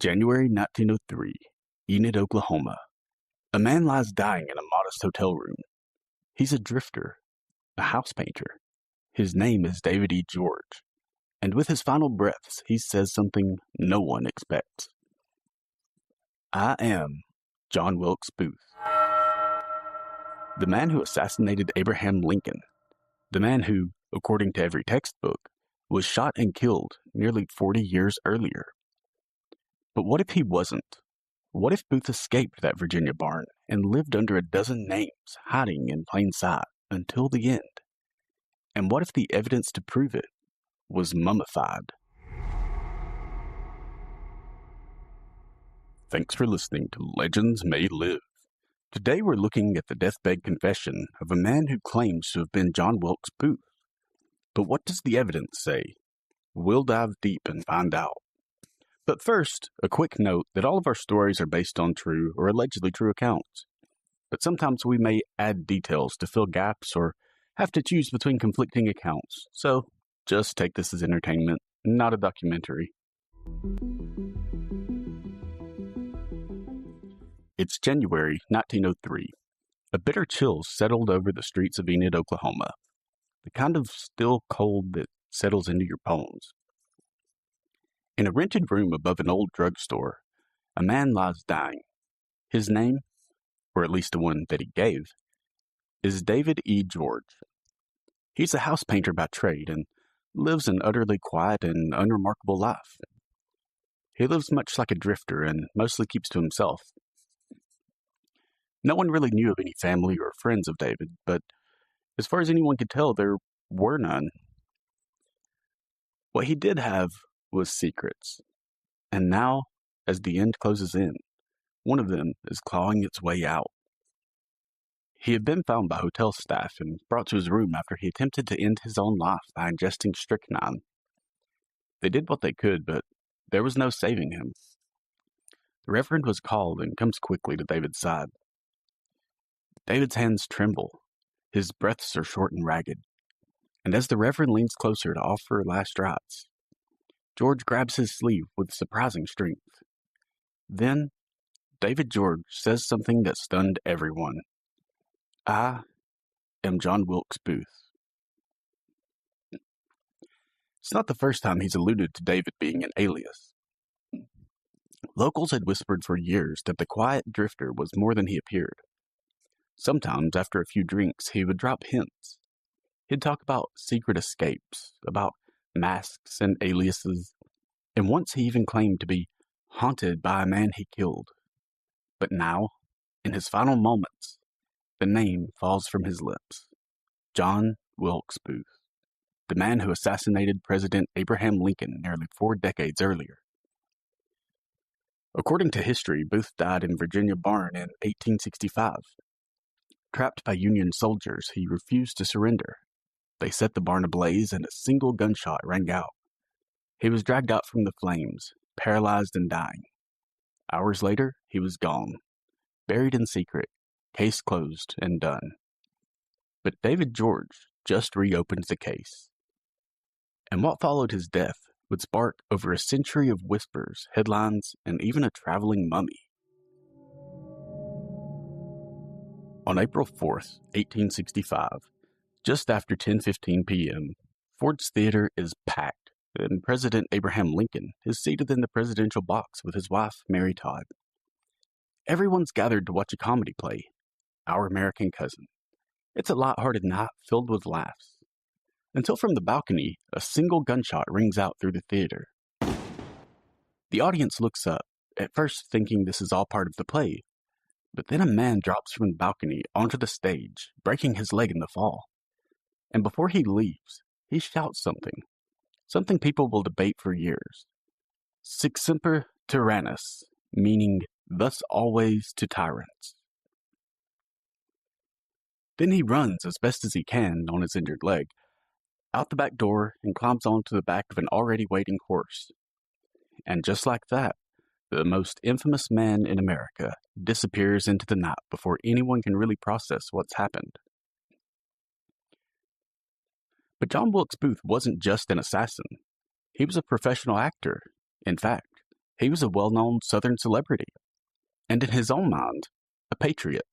January 1903, Enid, Oklahoma. A man lies dying in a modest hotel room. He's a drifter, a house painter. His name is David E. George, and with his final breaths, he says something no one expects. I am John Wilkes Booth, the man who assassinated Abraham Lincoln, the man who, according to every textbook, was shot and killed nearly 40 years earlier. But what if he wasn't? What if Booth escaped that Virginia barn and lived under a dozen names, hiding in plain sight until the end? And what if the evidence to prove it was mummified? Thanks for listening to Legends May Live. Today we're looking at the deathbed confession of a man who claims to have been John Wilkes Booth. But what does the evidence say? We'll dive deep and find out. But first, a quick note that all of our stories are based on true or allegedly true accounts. But sometimes we may add details to fill gaps or have to choose between conflicting accounts. So just take this as entertainment, not a documentary. It's January 1903. A bitter chill settled over the streets of Enid, Oklahoma. The kind of still cold that settles into your bones. In a rented room above an old drugstore, a man lies dying. His name, or at least the one that he gave, is David E. George. He's a house painter by trade and lives an utterly quiet and unremarkable life. He lives much like a drifter and mostly keeps to himself. No one really knew of any family or friends of David, but as far as anyone could tell, there were none. What he did have was secrets, and now, as the end closes in, one of them is clawing its way out. He had been found by hotel staff and brought to his room after he attempted to end his own life by ingesting strychnine. They did what they could, but there was no saving him. The Reverend was called and comes quickly to David's side. David's hands tremble, his breaths are short and ragged, and as the Reverend leans closer to offer last rites, George grabs his sleeve with surprising strength. Then, David George says something that stunned everyone. I am John Wilkes Booth. It's not the first time he's alluded to David being an alias. Locals had whispered for years that the quiet drifter was more than he appeared. Sometimes, after a few drinks, he would drop hints. He'd talk about secret escapes, about masks and aliases, and once he even claimed to be haunted by a man he killed. But now, in his final moments, the name falls from his lips. John Wilkes Booth, the man who assassinated President Abraham Lincoln nearly 4 decades earlier. According to history, Booth died in Virginia barn in 1865. Trapped by Union soldiers, he refused to surrender. They set the barn ablaze and a single gunshot rang out. He was dragged out from the flames, paralyzed and dying. Hours later, he was gone, buried in secret, case closed and done. But David George just reopened the case. And what followed his death would spark over a century of whispers, headlines, and even a traveling mummy. On April 4th, 1865, just after 10:15 p.m., Ford's Theater is packed, and President Abraham Lincoln is seated in the presidential box with his wife, Mary Todd. Everyone's gathered to watch a comedy play, Our American Cousin. It's a light-hearted night filled with laughs, until from the balcony, a single gunshot rings out through the theater. The audience looks up, at first thinking this is all part of the play, but then a man drops from the balcony onto the stage, breaking his leg in the fall. And before he leaves, he shouts something people will debate for years. Sic semper tyrannis, meaning thus always to tyrants. Then he runs as best as he can on his injured leg, out the back door and climbs onto the back of an already waiting horse. And just like that, the most infamous man in America disappears into the night before anyone can really process what's happened. But John Wilkes Booth wasn't just an assassin. He was a professional actor. In fact, He was a well-known Southern celebrity, and in his own mind, a patriot.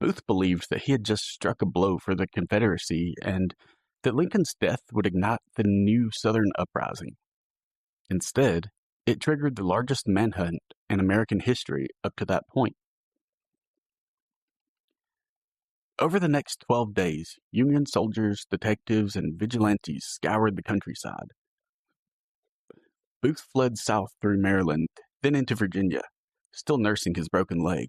Booth believed that he had just struck a blow for the Confederacy and that Lincoln's death would ignite the new Southern uprising. Instead, it triggered the largest manhunt in American history up to that point. Over the next 12 days, Union soldiers, detectives, and vigilantes scoured the countryside. Booth fled south through Maryland, then into Virginia, still nursing his broken leg.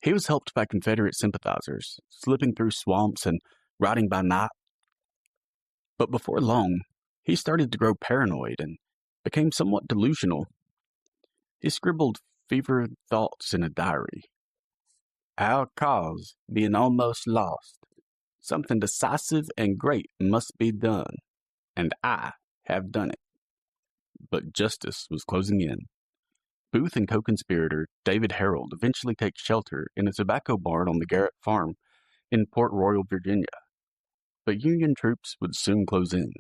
He was helped by Confederate sympathizers, slipping through swamps and riding by night. But before long, he started to grow paranoid and became somewhat delusional. He scribbled fevered thoughts in a diary. Our cause being almost lost, something decisive and great must be done, and I have done it. But justice was closing in. Booth and co-conspirator David Harold eventually take shelter in a tobacco barn on the Garrett Farm in Port Royal, Virginia. But Union troops would soon close in.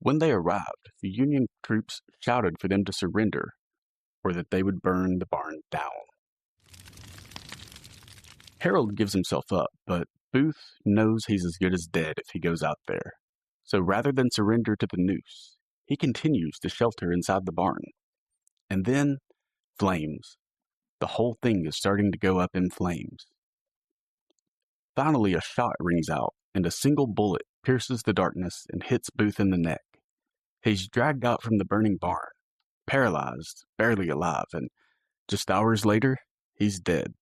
When they arrived, the Union troops shouted for them to surrender, or that they would burn the barn down. Harold gives himself up, but Booth knows he's as good as dead if he goes out there. So rather than surrender to the noose, he continues to shelter inside the barn. And then, flames. The whole thing is starting to go up in flames. Finally, a shot rings out, and a single bullet pierces the darkness and hits Booth in the neck. He's dragged out from the burning barn, paralyzed, barely alive, and just hours later, he's dead.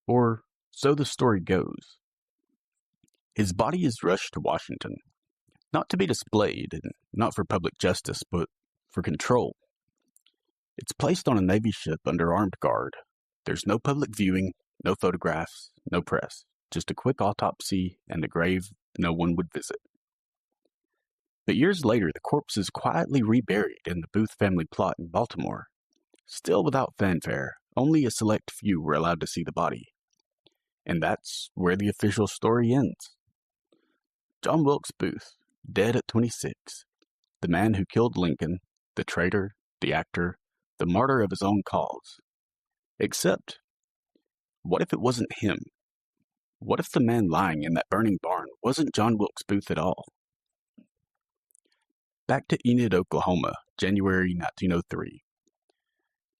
Or so the story goes. His body is rushed to Washington, not to be displayed, and not for public justice, but for control. It's placed on a Navy ship under armed guard. There's no public viewing, no photographs, no press, just a quick autopsy and a grave no one would visit. But years later, the corpse is quietly reburied in the Booth family plot in Baltimore. Still without fanfare, only a select few were allowed to see the body. And that's where the official story ends. John Wilkes Booth, dead at 26, the man who killed Lincoln, the traitor, the actor, the martyr of his own cause. Except, what if it wasn't him? What if the man lying in that burning barn wasn't John Wilkes Booth at all? Back to Enid, Oklahoma, January 1903.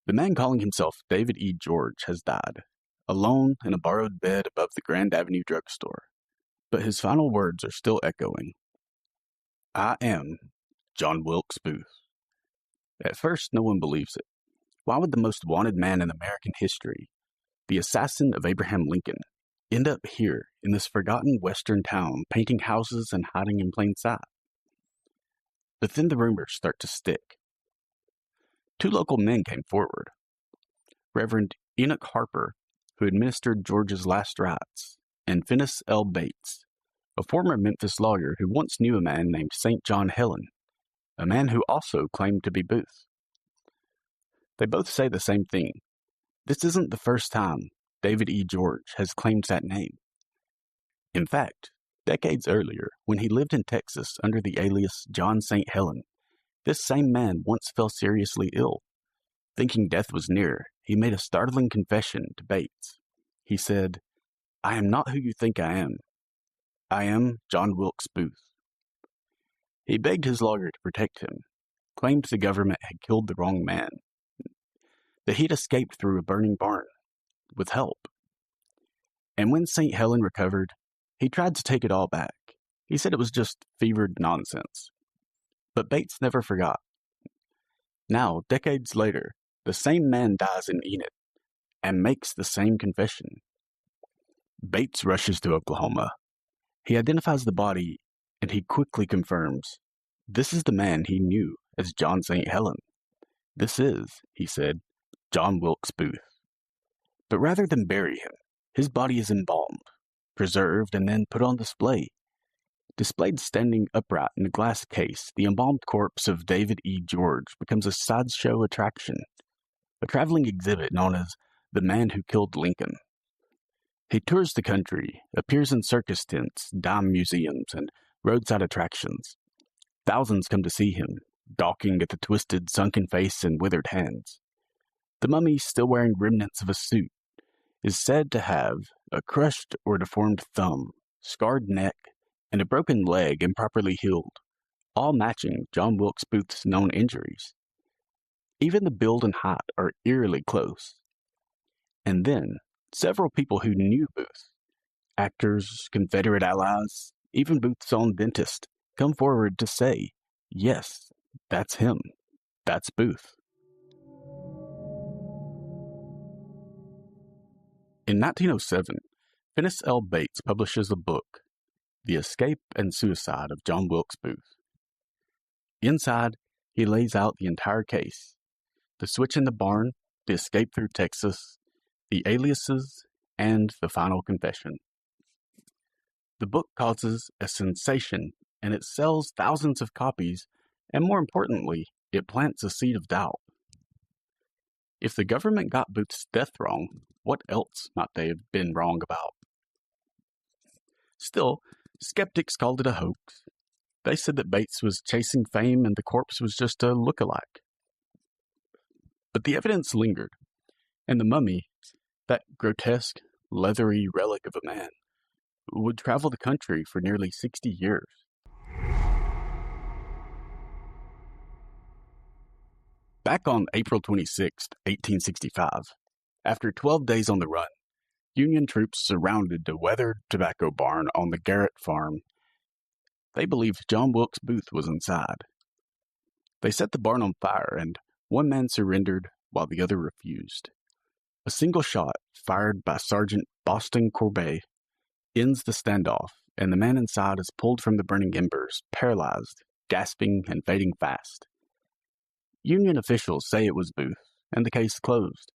The man calling himself David E. George has died, alone in a borrowed bed above the Grand Avenue drugstore. But his final words are still echoing. I am John Wilkes Booth. At first, no one believes it. Why would the most wanted man in American history, the assassin of Abraham Lincoln, end up here in this forgotten western town painting houses and hiding in plain sight? But then the rumors start to stick. Two local men came forward. Reverend Enoch Harper, who administered George's last rites, and Finis L. Bates, a former Memphis lawyer who once knew a man named St. John Helen, a man who also claimed to be Booth. They both say the same thing. This isn't the first time David E. George has claimed that name. In fact, decades earlier, when he lived in Texas under the alias John St. Helen, this same man once fell seriously ill. Thinking death was near, he made a startling confession to Bates. He said, I am not who you think I am. I am John Wilkes Booth. He begged his lawyer to protect him, claimed the government had killed the wrong man, that he'd escaped through a burning barn, with help. And when St. Helen recovered, he tried to take it all back. He said it was just fevered nonsense. But Bates never forgot. Now, decades later, the same man dies in Enid, and makes the same confession. Bates rushes to Oklahoma. He identifies the body, and he quickly confirms, this is the man he knew as John St. Helen. This is, he said, John Wilkes Booth. But rather than bury him, his body is embalmed, preserved, and then put on display. Displayed standing upright in a glass case, the embalmed corpse of David E. George becomes a sideshow attraction, a traveling exhibit known as The Man Who Killed Lincoln. He tours the country, appears in circus tents, dime museums, and roadside attractions. Thousands come to see him, gawking at the twisted, sunken face and withered hands. The mummy, still wearing remnants of a suit, is said to have a crushed or deformed thumb, scarred neck, and a broken leg improperly healed, all matching John Wilkes Booth's known injuries. Even the build and height are eerily close. And then, several people who knew Booth, actors, Confederate allies, even Booth's own dentist, come forward to say, yes, that's him. That's Booth. In 1907, Finis L. Bates publishes a book, The Escape and Suicide of John Wilkes Booth. Inside, he lays out the entire case, the switch in the barn, the escape through Texas, the aliases, and the final confession. The book causes a sensation, and it sells thousands of copies, and more importantly, it plants a seed of doubt. If the government got Booth's death wrong, what else might they have been wrong about? Still, skeptics called it a hoax. They said that Bates was chasing fame and the corpse was just a look-alike. But the evidence lingered, and the mummy, that grotesque, leathery relic of a man, would travel the country for nearly 60 years. Back on April 26, 1865, after 12 days on the run, Union troops surrounded a weathered tobacco barn on the Garrett farm. They believed John Wilkes Booth was inside. They set the barn on fire, and one man surrendered while the other refused. A single shot, fired by Sergeant Boston Corbet, ends the standoff, and the man inside is pulled from the burning embers, paralyzed, gasping, and fading fast. Union officials say it was Booth, and the case closed.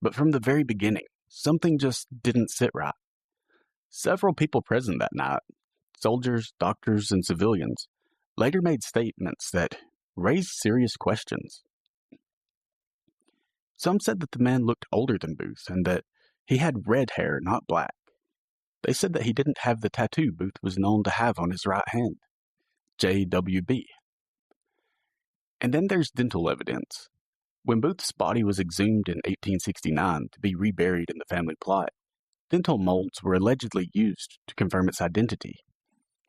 But from the very beginning, something just didn't sit right. Several people present that night, soldiers, doctors, and civilians, later made statements that raised serious questions. Some said that the man looked older than Booth and that he had red hair, not black. They said that he didn't have the tattoo Booth was known to have on his right hand, JWB. And then there's dental evidence. When Booth's body was exhumed in 1869 to be reburied in the family plot, dental molds were allegedly used to confirm its identity.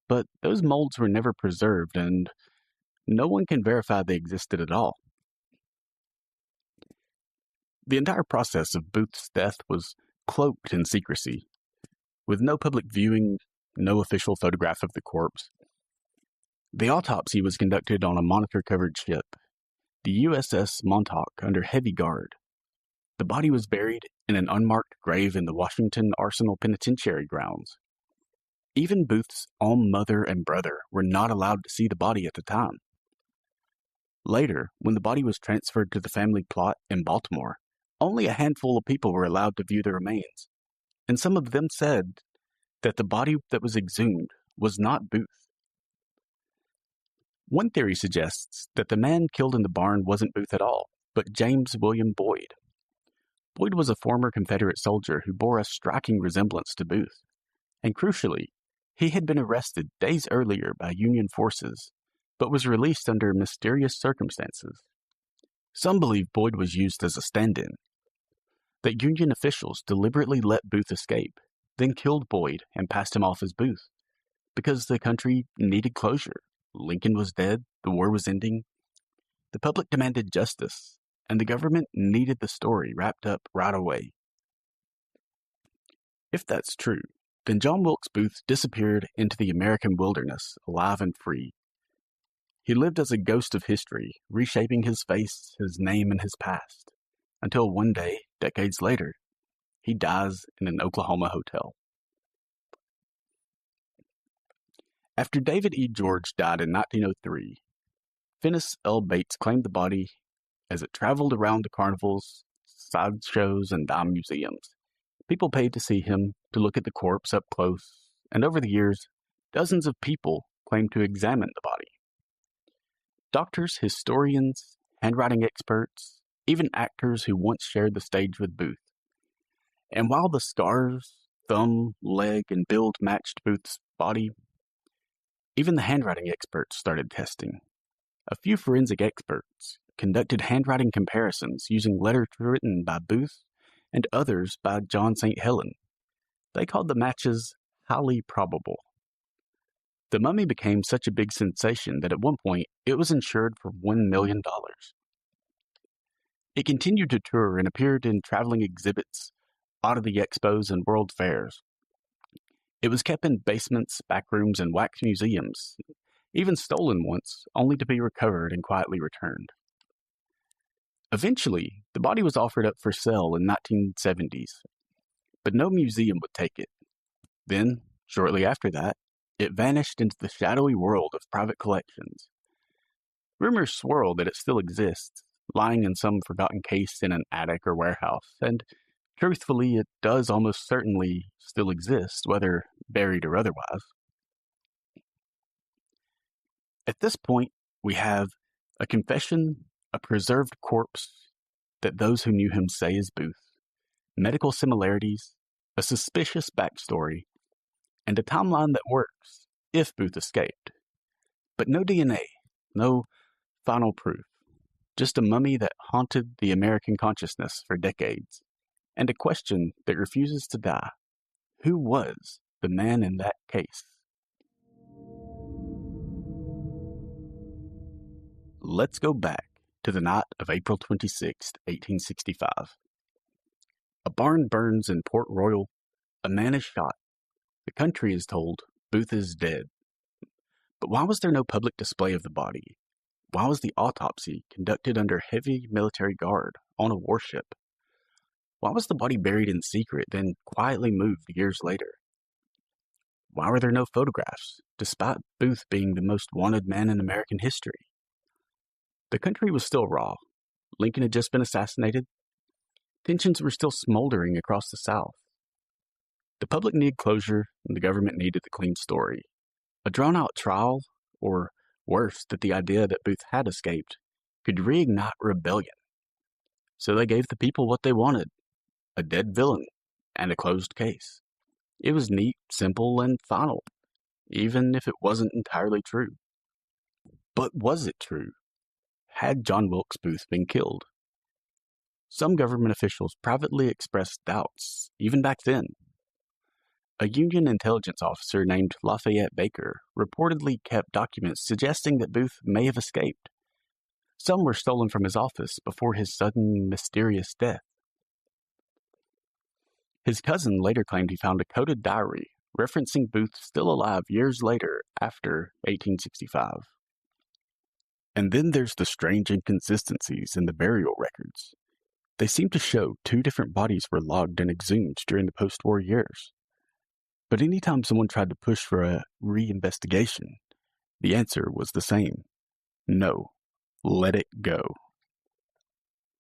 But those molds were never preserved, and no one can verify they existed at all. The entire process of Booth's death was cloaked in secrecy, with no public viewing, no official photograph of the corpse. The autopsy was conducted on a monitor-covered ship, the USS Montauk, under heavy guard. The body was buried in an unmarked grave in the Washington Arsenal Penitentiary grounds. Even Booth's own mother and brother were not allowed to see the body at the time. Later, when the body was transferred to the family plot in Baltimore, only a handful of people were allowed to view the remains, and some of them said that the body that was exhumed was not Booth. One theory suggests that the man killed in the barn wasn't Booth at all, but James William Boyd. Boyd was a former Confederate soldier who bore a striking resemblance to Booth, and crucially, he had been arrested days earlier by Union forces, but was released under mysterious circumstances. Some believe Boyd was used as a stand-in, that Union officials deliberately let Booth escape, then killed Boyd and passed him off as Booth, because the country needed closure. Lincoln was dead, the war was ending, the public demanded justice, and the government needed the story wrapped up right away. If that's true, then John Wilkes Booth disappeared into the American wilderness, alive and free. He lived as a ghost of history, reshaping his face, his name, and his past, until one day, decades later, he dies in an Oklahoma hotel. After David E. George died in 1903, Finis L. Bates claimed the body as it traveled around the carnivals, sideshows, and dime museums. People paid to see him, to look at the corpse up close, and over the years, dozens of people claimed to examine the body. Doctors, historians, handwriting experts, even actors who once shared the stage with Booth. And while the scars, thumb, leg, and build matched Booth's body, even the handwriting experts started testing. A few forensic experts conducted handwriting comparisons using letters written by Booth and others by John St. Helen. They called the matches highly probable. The mummy became such a big sensation that at one point it was insured for $1 million. It continued to tour and appeared in traveling exhibits, oddity expos, and world fairs. It was kept in basements, back rooms, and wax museums, even stolen once, only to be recovered and quietly returned. Eventually, the body was offered up for sale in the 1970s, but no museum would take it. Then, shortly after that, it vanished into the shadowy world of private collections. Rumors swirl that it still exists, lying in some forgotten case in an attic or warehouse, and truthfully, it does almost certainly still exist, whether buried or otherwise. At this point, we have a confession, a preserved corpse that those who knew him say is Booth, medical similarities, a suspicious backstory, and a timeline that works if Booth escaped. But no DNA, no final proof, just a mummy that haunted the American consciousness for decades, and a question that refuses to die. Who was the man in that case? Let's go back to the night of April 26, 1865. A barn burns in Port Royal. A man is shot. The country is told Booth is dead. But why was there no public display of the body? Why was the autopsy conducted under heavy military guard on a warship? Why was the body buried in secret, then quietly moved years later? Why were there no photographs, despite Booth being the most wanted man in American history? The country was still raw. Lincoln had just been assassinated. Tensions were still smoldering across the South. The public needed closure, and the government needed the clean story. A drawn-out trial, or worse, that the idea that Booth had escaped, could reignite rebellion. So they gave the people what they wanted: a dead villain and a closed case. It was neat, simple, and final, even if it wasn't entirely true. But was it true? Had John Wilkes Booth been killed? Some government officials privately expressed doubts, even back then. A Union intelligence officer named Lafayette Baker reportedly kept documents suggesting that Booth may have escaped. Some were stolen from his office before his sudden, mysterious death. His cousin later claimed he found a coded diary referencing Booth still alive years later after 1865. And then there's the strange inconsistencies in the burial records. They seem to show two different bodies were logged and exhumed during the post-war years. But anytime someone tried to push for a re-investigation, the answer was the same: no, let it go.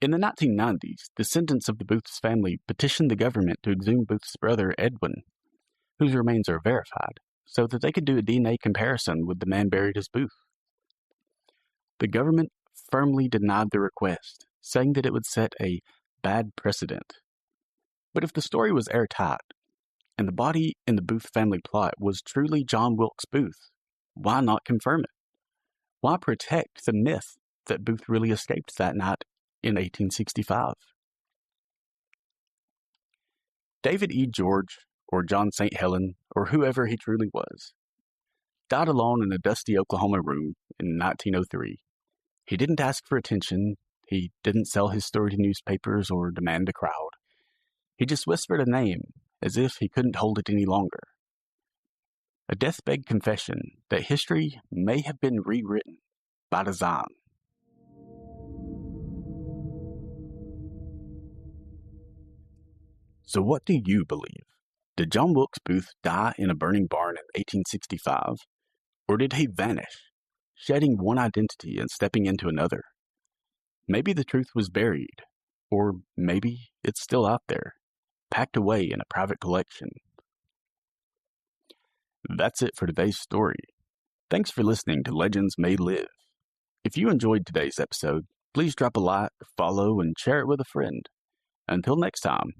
In the 1990s, descendants of the Booth's family petitioned the government to exhume Booth's brother Edwin, whose remains are verified, so that they could do a DNA comparison with the man buried as Booth. The government firmly denied the request, saying that it would set a bad precedent. But if the story was airtight, and the body in the Booth family plot was truly John Wilkes Booth, why not confirm it? Why protect the myth that Booth really escaped that night in 1865? David E. George, or John St. Helen, or whoever he truly was, died alone in a dusty Oklahoma room in 1903. He didn't ask for attention. He didn't sell his story to newspapers or demand a crowd. He just whispered a name, as if he couldn't hold it any longer. A deathbed confession that history may have been rewritten by design. So what do you believe? Did John Wilkes Booth die in a burning barn in 1865? Or did he vanish, shedding one identity and stepping into another? Maybe the truth was buried, or maybe it's still out there, packed away in a private collection. That's it for today's story. Thanks for listening to Legends May Live. If you enjoyed today's episode, please drop a like, follow, and share it with a friend. Until next time,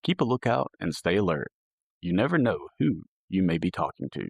keep a lookout and stay alert. You never know who you may be talking to.